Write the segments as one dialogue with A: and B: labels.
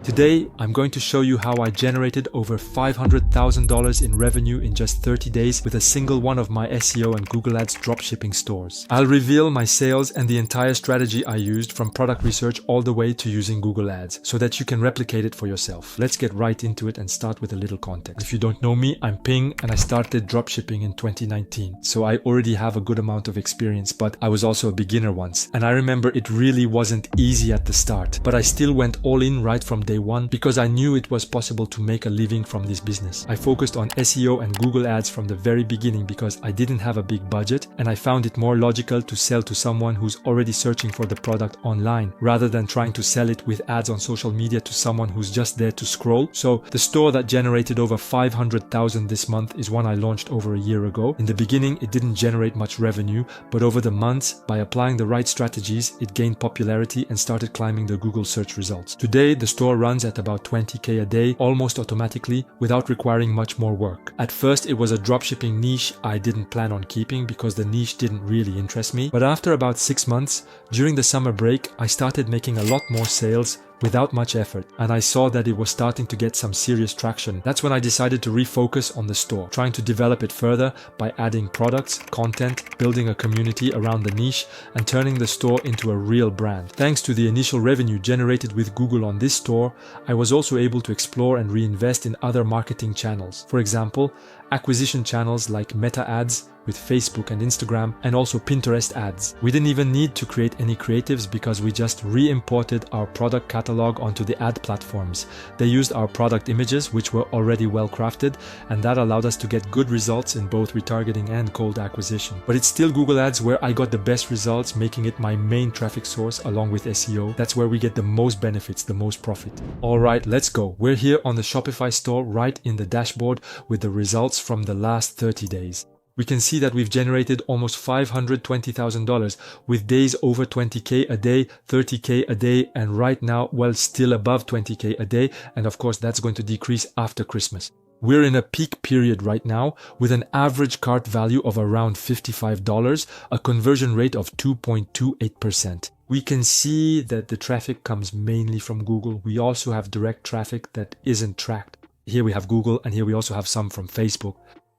A: Today, I'm going to show you how I generated over $500,000 in revenue in just 30 days with a single one of my SEO and Google Ads dropshipping stores. I'll reveal my sales and the entire strategy I used from product research all the way to using Google Ads so that you can replicate it for yourself. Let's get right into it and start with a little context. If you don't know me, I'm Ping and I started dropshipping in 2019. So I already have a good amount of experience, but I was also a beginner once. And I remember it really wasn't easy at the start, but I still went all in right from day one because I knew it was possible to make a living from this business. I focused on SEO and Google Ads from the very beginning because I didn't have a big budget and I found it more logical to sell to someone who's already searching for the product online rather than trying to sell it with ads on social media to someone who's just there to scroll. So the store that generated over $500,000 this month is one I launched over a year ago. In the beginning, it didn't generate much revenue, but over the months, by applying the right strategies, it gained popularity and started climbing the Google search results. Today, the store runs at about $20K a day, almost automatically, without requiring much more work. At first, it was a dropshipping niche I didn't plan on keeping because the niche didn't really interest me. But after about 6 months, during the summer break, I started making a lot more sales without much effort, and I saw that it was starting to get some serious traction. That's when I decided to refocus on the store, trying to develop it further by adding products, content, building a community around the niche, and turning the store into a real brand. Thanks to the initial revenue generated with Google on this store, I was also able to explore and reinvest in other marketing channels. For example, acquisition channels like Meta ads with Facebook and Instagram, and also Pinterest ads. We didn't even need to create any creatives because we just re-imported our product catalog onto the ad platforms. They used our product images, which were already well crafted, and that allowed us to get good results in both retargeting and cold acquisition. But it's still Google Ads where I got the best results, making it my main traffic source along with SEO. That's where we get the most benefits, the most profit. Alright, let's go. We're here on the Shopify store right in the dashboard with the results from the last 30 days. We can see that we've generated almost $520,000 with days over 20K a day, 30K a day, and right now, well, still above 20K a day. And of course, that's going to decrease after Christmas. We're in a peak period right now with an average cart value of around $55, a conversion rate of 2.28%. We can see that the traffic comes mainly from Google. We also have direct traffic that isn't tracked. Here we have Google, and here we also have some from Facebook.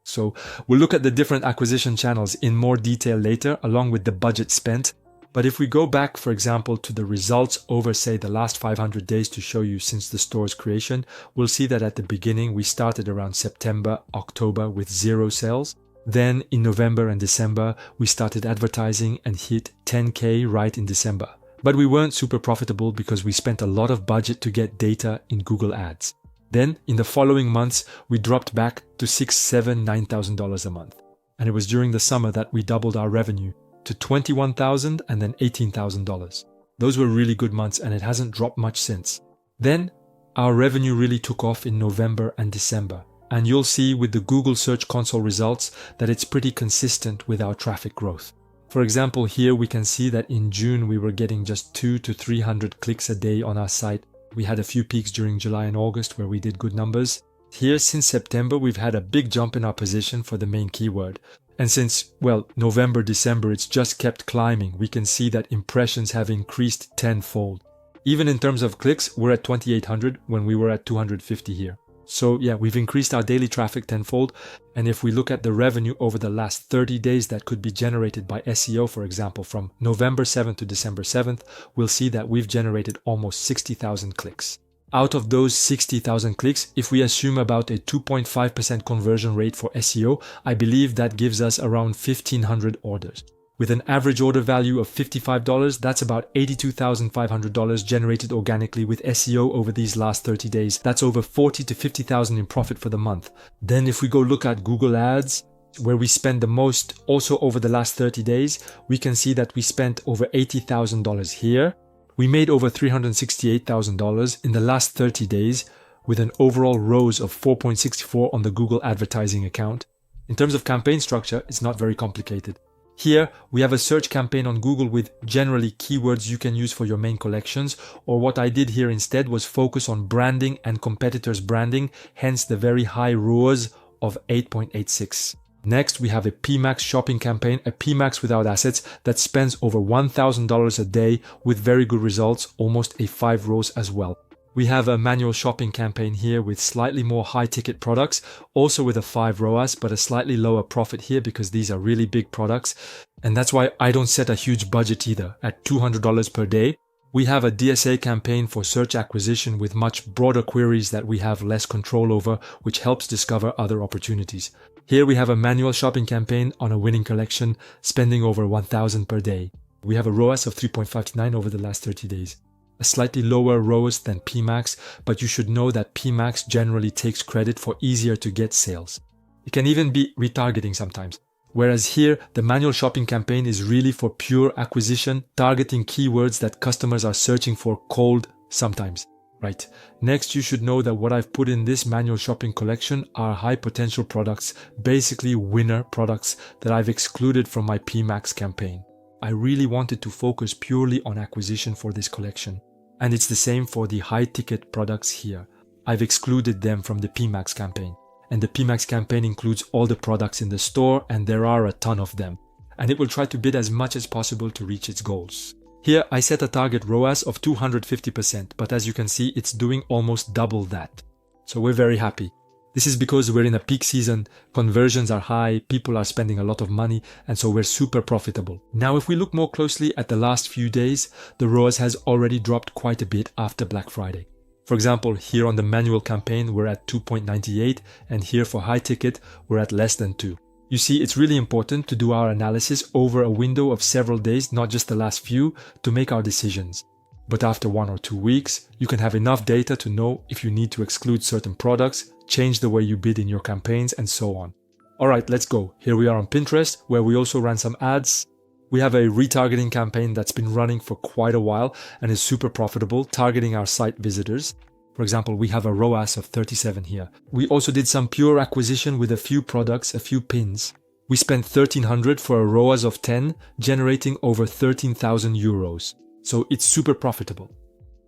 A: So we'll look at the different acquisition channels in more detail later, along with the budget spent. But if we go back, for example, to the results over, say, the last 500 days to show you since the store's creation, we'll see that at the beginning, we started around September, October with 0 sales. Then in November and December, we started advertising and hit 10K right in December. But we weren't super profitable because we spent a lot of budget to get data in Google Ads. Then, in the following months, we dropped back to $6,000, $7,000, $9,000 a month. And it was during the summer that we doubled our revenue to $21,000 and then $18,000. Those were really good months and it hasn't dropped much since. Then, our revenue really took off in November and December. And you'll see with the Google Search Console results that it's pretty consistent with our traffic growth. For example, here we can see that in June we were getting just 200 to 300 clicks a day on our site. We had a few peaks during July and August where we did good numbers. Here, since September, we've had a big jump in our position for the main keyword. And since, well, November, December, it's just kept climbing. We can see that impressions have increased tenfold. Even in terms of clicks, we're at 2,800 when we were at 250 here. So yeah, we've increased our daily traffic tenfold. And if we look at the revenue over the last 30 days that could be generated by SEO, for example, from November 7th to December 7th, we'll see that we've generated almost 60,000 clicks. Out of those 60,000 clicks, if we assume about a 2.5% conversion rate for SEO, I believe that gives us around 1,500 orders. With an average order value of $55, that's about $82,500 generated organically with SEO over these last 30 days. That's over $40,000 to $50,000 in profit for the month. Then if we go look at Google Ads, where we spend the most also over the last 30 days, we can see that we spent over $80,000 here. We made over $368,000 in the last 30 days with an overall ROAS of 4.64 on the Google advertising account. In terms of campaign structure, it's not very complicated. Here, we have a search campaign on Google with generally keywords you can use for your main collections, or what I did here instead was focus on branding and competitors' branding, hence the very high ROAS of 8.86. Next, we have a PMax shopping campaign, a PMax without assets that spends over $1,000 a day with very good results, almost a 5 ROAS as well. We have a manual shopping campaign here with slightly more high ticket products, also with a 5 ROAS, but a slightly lower profit here because these are really big products. And that's why I don't set a huge budget either at $200 per day. We have a DSA campaign for search acquisition with much broader queries that we have less control over, which helps discover other opportunities. Here we have a manual shopping campaign on a winning collection, spending over $1,000 per day. We have a ROAS of 3.59 over the last 30 days. A slightly lower ROAS than PMax, but you should know that PMax generally takes credit for easier to get sales. It can even be retargeting sometimes. Whereas here, the manual shopping campaign is really for pure acquisition, targeting keywords that customers are searching for cold sometimes. Right. Next, you should know that what I've put in this manual shopping collection are high potential products, basically winner products that I've excluded from my PMax campaign. I really wanted to focus purely on acquisition for this collection. And it's the same for the high ticket products here. I've excluded them from the PMax campaign. And the PMax campaign includes all the products in the store, and there are a ton of them. And it will try to bid as much as possible to reach its goals. Here I set a target ROAS of 250%, but as you can see, it's doing almost double that. So we're very happy. This is because we're in a peak season, conversions are high, people are spending a lot of money, and so we're super profitable. Now if we look more closely at the last few days, the ROAS has already dropped quite a bit after Black Friday. For example, here on the manual campaign, we're at 2.98, and here for high ticket, we're at less than 2. You see, it's really important to do our analysis over a window of several days, not just the last few, to make our decisions. But after 1 or 2 weeks, you can have enough data to know if you need to exclude certain products, change the way you bid in your campaigns, and so on. Alright, let's go. Here we are on Pinterest, where we also ran some ads. We have a retargeting campaign that's been running for quite a while and is super profitable, targeting our site visitors. For example, we have a ROAS of 37 here. We also did some pure acquisition with a few products, a few pins. We spent 1,300 for a ROAS of 10, generating over 13,000 euros. So it's super profitable.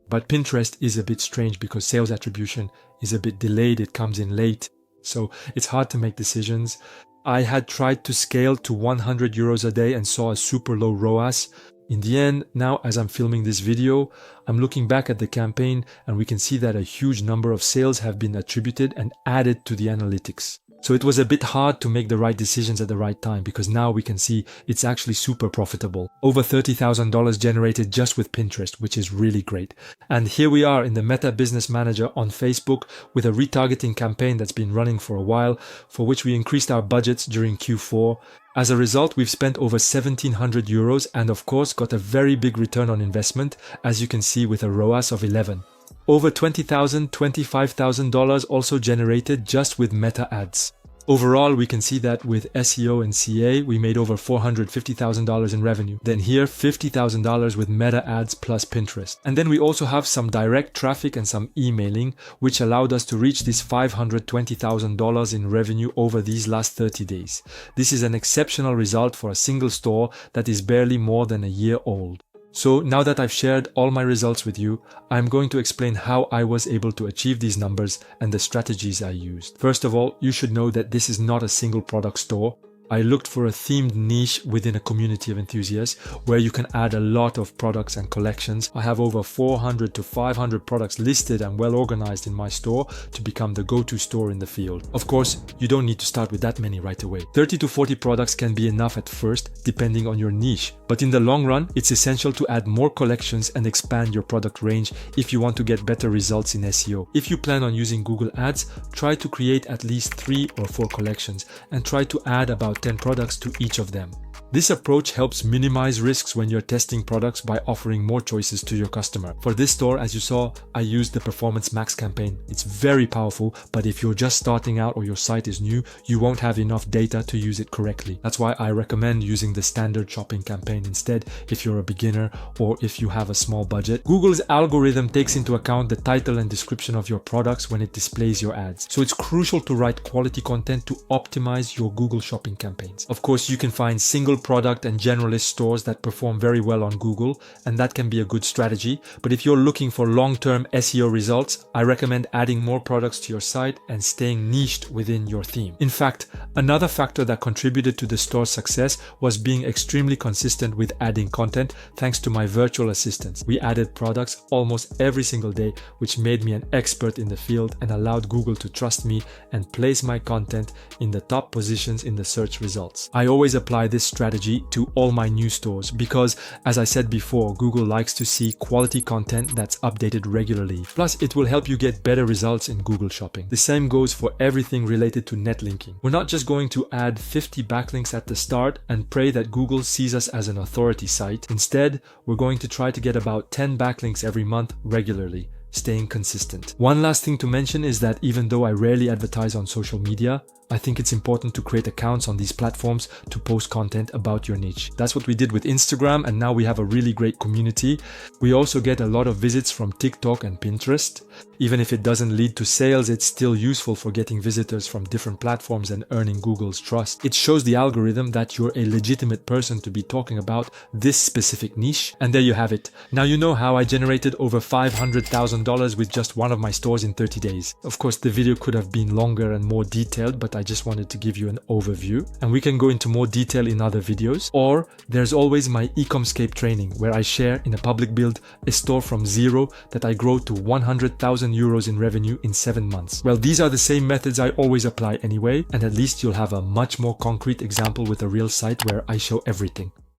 A: But Pinterest is a bit strange because sales attribution is a bit delayed, it comes in late. So it's hard to make decisions. I had tried to scale to 100 euros a day and saw a super low ROAS. In the end, now as I'm filming this video, I'm looking back at the campaign and we can see that a huge number of sales have been attributed and added to the analytics. So it was a bit hard to make the right decisions at the right time because now we can see it's actually super profitable. Over $30,000 generated just with Pinterest, which is really great. And here we are in the Meta Business Manager on Facebook with a retargeting campaign that's been running for a while, for which we increased our budgets during Q4. As a result, we've spent over 1,700 euros and of course got a very big return on investment, as you can see with a ROAS of 11. Over $20,000, $25,000 also generated just with Meta ads. Overall, we can see that with SEO and CA, we made over $450,000 in revenue. Then here, $50,000 with Meta ads plus Pinterest. And then we also have some direct traffic and some emailing, which allowed us to reach this $520,000 in revenue over these last 30 days. This is an exceptional result for a single store that is barely more than a year old. So now that I've shared all my results with you, I'm going to explain how I was able to achieve these numbers and the strategies I used. First of all, you should know that this is not a single product store. I looked for a themed niche within a community of enthusiasts where you can add a lot of products and collections. I have over 400 to 500 products listed and well organized in my store to become the go-to store in the field. Of course, you don't need to start with that many right away. 30 to 40 products can be enough at first, depending on your niche. But in the long run, it's essential to add more collections and expand your product range if you want to get better results in SEO. If you plan on using Google Ads, try to create at least 3 or 4 collections and try to add about 10 products to each of them. This approach helps minimize risks when you're testing products by offering more choices to your customer. For this store, as you saw, I used the Performance Max campaign. It's very powerful, but if you're just starting out or your site is new, you won't have enough data to use it correctly. That's why I recommend using the standard shopping campaign instead if you're a beginner or if you have a small budget. Google's algorithm takes into account the title and description of your products when it displays your ads. So it's crucial to write quality content to optimize your Google shopping campaigns. Of course, you can find single single product and generalist stores that perform very well on Google, and that can be a good strategy. But if you're looking for long-term SEO results, I recommend adding more products to your site and staying niched within your theme. In fact, another factor that contributed to the store's success was being extremely consistent with adding content thanks to my virtual assistants. We added products almost every single day, which made me an expert in the field and allowed Google to trust me and place my content in the top positions in the search results. I always apply this strategy to all my new stores because, as I said before, Google likes to see quality content that's updated regularly. Plus, it will help you get better results in Google Shopping. The same goes for everything related to net linking. We're not just going to add 50 backlinks at the start and pray that Google sees us as an authority site. Instead, we're going to try to get about 10 backlinks every month regularly, staying consistent. One last thing to mention is that even though I rarely advertise on social media, I think it's important to create accounts on these platforms to post content about your niche. That's what we did with Instagram, and now we have a really great community. We also get a lot of visits from TikTok and Pinterest. Even if it doesn't lead to sales, it's still useful for getting visitors from different platforms and earning Google's trust. It shows the algorithm that you're a legitimate person to be talking about this specific niche. And there you have it. Now you know how I generated over $500,000 with just one of my stores in 30 days. Of course, the video could have been longer and more detailed, but I just wanted to give you an overview, and we can go into more detail in other videos. Or there's always my Ecomscape training, where I share in a public build a store from zero that I grow to 100,000 euros in revenue in 7 months. Well, these are the same methods I always apply anyway, and at least you'll have a much more concrete example with a real site where I show everything.